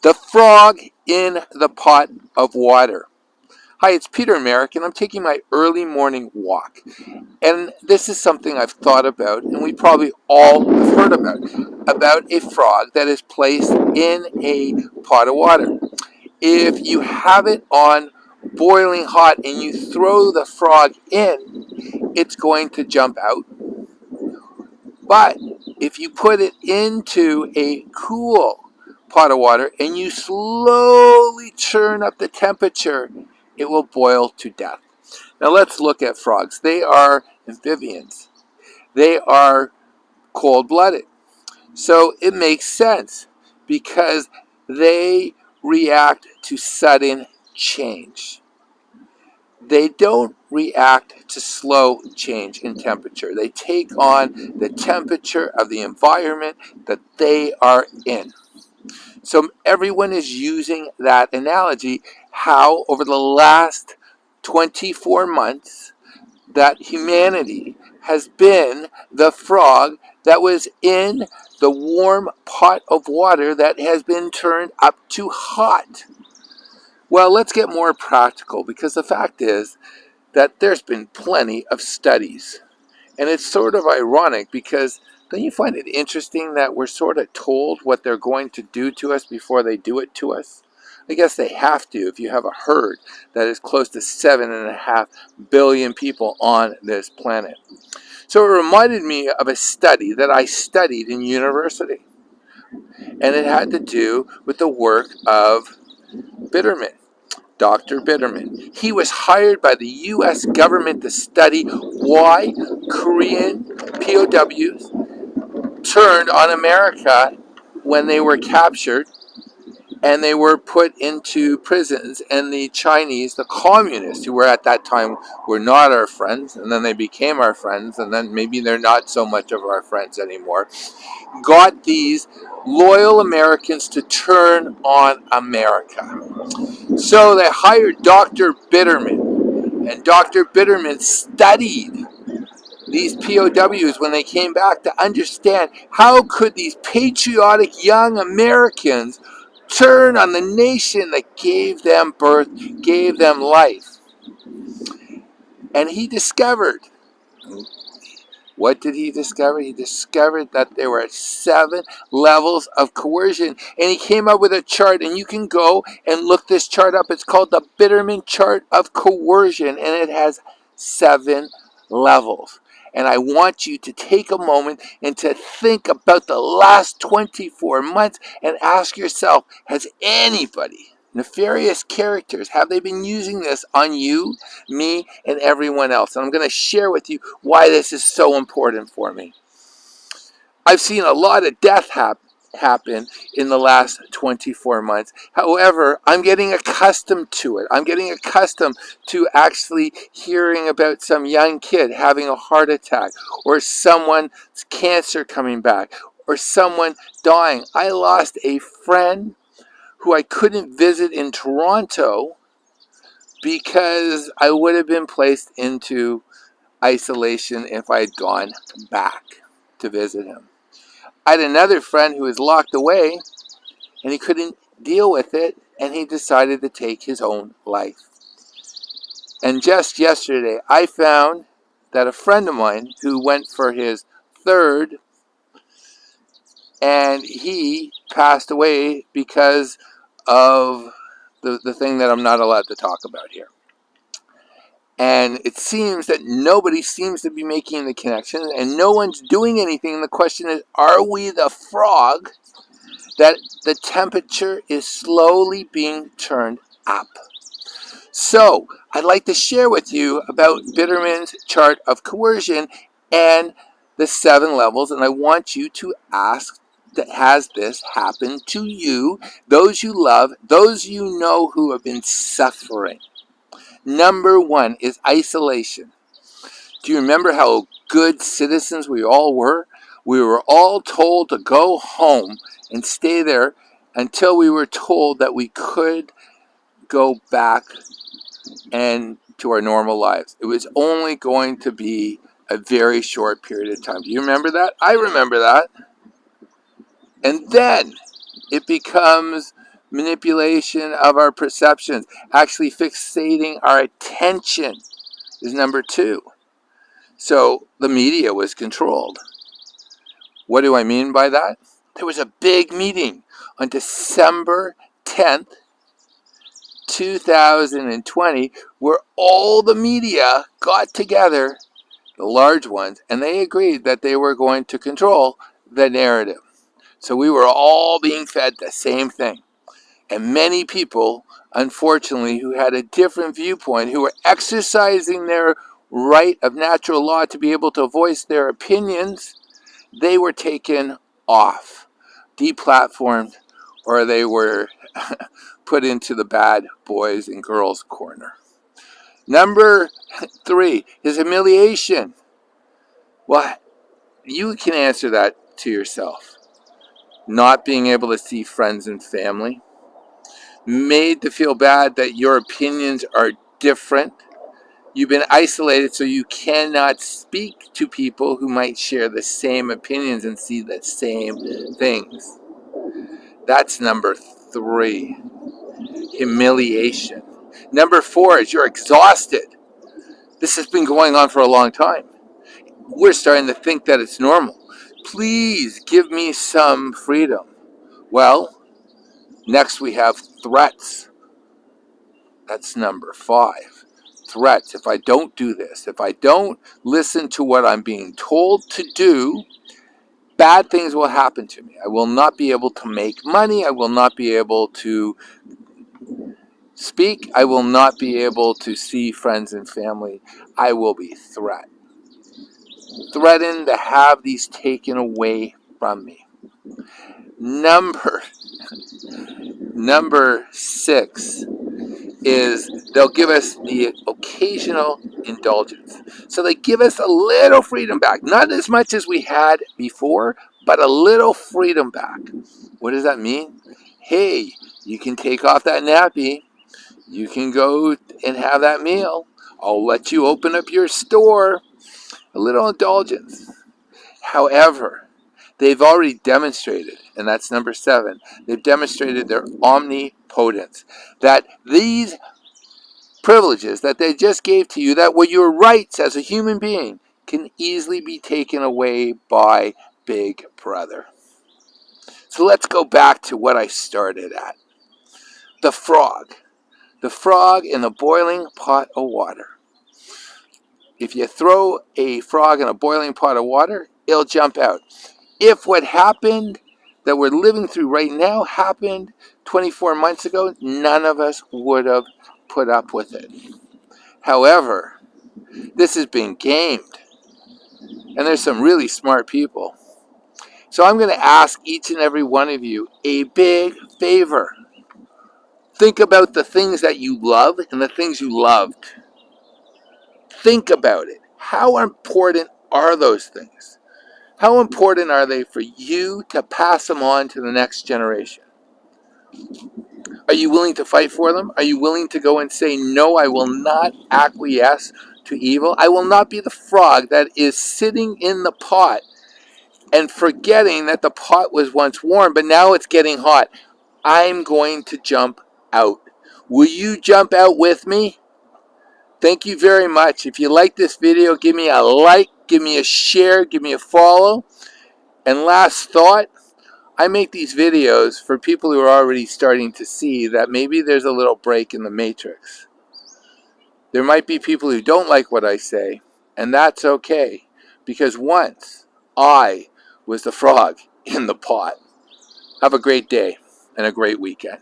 The frog in the pot of water. Hi, it's Peter Merrick, and I'm taking my early morning walk. And this is something I've thought about, and we probably all have heard about a frog that is placed in a pot of water. If you have it on boiling hot and you throw the frog in, it's going to jump out. But if you put it into a cool pot of water and you slowly turn up the temperature, it will boil to death. Now let's look at frogs. They are amphibians. They are cold-blooded. So it makes sense because they react to sudden change. They don't react to slow change in temperature. They take on the temperature of the environment that they are in. So everyone is using that analogy, how over the last 24 months that humanity has been the frog that was in the warm pot of water that has been turned up to hot. Well, let's get more practical, because the fact is that there's been plenty of studies. And it's sort of ironic, because don't you find it interesting that we're sort of told what they're going to do to us before they do it to us? I guess they have to if you have a herd that is close to 7.5 billion people on this planet. So it reminded me of a study that I studied in university. And it had to do with the work of Bitterman. Dr. Biderman. He was hired by the U.S. government to study why Korean POWs turned on America when they were captured and they were put into prisons. And the Chinese, the communists, who were at that time were not our friends, and then they became our friends, and then maybe they're not so much of our friends anymore, got these loyal Americans to turn on America. So they hired Dr. Bitterman, and Dr. Bitterman studied these POWs when they came back to understand how could these patriotic young Americans turn on the nation that gave them birth, gave them life. And he discovered, what did he discover? He discovered that there were 7 levels of coercion. And he came up with a chart, and you can go and look this chart up. It's called the Bitterman Chart of Coercion, and it has 7 levels. And I want you to take a moment and to think about the last 24 months and ask yourself, has anybody, nefarious characters, have they been using this on you, me, and everyone else? And I'm going to share with you why this is so important for me. I've seen a lot of death happen in the last 24 months. However, I'm getting accustomed to it. I'm getting accustomed to actually hearing about some young kid having a heart attack, or someone's cancer coming back, or someone dying. I lost a friend who I couldn't visit in Toronto because I would have been placed into isolation if I had gone back to visit him. I had another friend who was locked away, and he couldn't deal with it, and he decided to take his own life. And just yesterday, I found that a friend of mine who went for his 3rd, and he passed away because of the thing that I'm not allowed to talk about here. And it seems that nobody seems to be making the connection, and no one's doing anything. And the question is, are we the frog that the temperature is slowly being turned up? So I'd like to share with you about Bitterman's chart of coercion and the 7 levels. And I want you to ask, that has this happened to you, those you love, those you know who have been suffering? Number 1 is isolation. Do you remember how good citizens we all were? We were all told to go home and stay there until we were told that we could go back and to our normal lives. It was only going to be a very short period of time. Do you remember that? I remember that. And then it becomes Manipulation of our perceptions. Actually fixating our attention is number 2. So the media was controlled. What do I mean by that? There was a big meeting on December 10th, 2020, where all the media got together, the large ones, and they agreed that they were going to control the narrative. So we were all being fed the same thing. And many people, unfortunately, who had a different viewpoint, who were exercising their right of natural law to be able to voice their opinions, they were taken off, deplatformed, or they were put into the bad boys and girls corner. Number 3 is humiliation. Well, you can answer that to yourself. Not being able to see friends and family, made to feel bad that your opinions are different. You've been isolated, so you cannot speak to people who might share the same opinions and see the same things. That's number 3, humiliation. Number 4 is you're exhausted. This has been going on for a long time. We're starting to think that it's normal. Please give me some freedom. Well, next we have threats. That's number 5. Threats. If I don't do this, if I don't listen to what I'm being told to do, bad things will happen to me. I will not be able to make money. I will not be able to speak. I will not be able to see friends and family. I will be threatened to have these taken away from me. Number 6 is they'll give us the occasional indulgence. So they give us a little freedom back. Not as much as we had before, but a little freedom back. What does that mean? Hey, you can take off that nappy. You can go and have that meal. I'll let you open up your store. A little indulgence. However, they've already demonstrated, and that's number 7, they've demonstrated their omnipotence. That these privileges that they just gave to you, that were your rights as a human being, can easily be taken away by Big Brother. So let's go back to what I started at. The frog. The frog in a boiling pot of water. If you throw a frog in a boiling pot of water, it'll jump out. If what happened that we're living through right now happened 24 months ago, none of us would have put up with it. However, this has been gamed, and there's some really smart people. So I'm going to ask each and every one of you a big favor. Think about the things that you love and the things you loved. Think about it. How important are those things? How important are they for you to pass them on to the next generation? Are you willing to fight for them? Are you willing to go and say, no, I will not acquiesce to evil? I will not be the frog that is sitting in the pot and forgetting that the pot was once warm, but now it's getting hot. I'm going to jump out. Will you jump out with me? Thank you very much. If you like this video, give me a like, give me a share, give me a follow. And last thought, I make these videos for people who are already starting to see that maybe there's a little break in the matrix. There might be people who don't like what I say, and that's okay, because once I was the frog in the pot. Have a great day and a great weekend.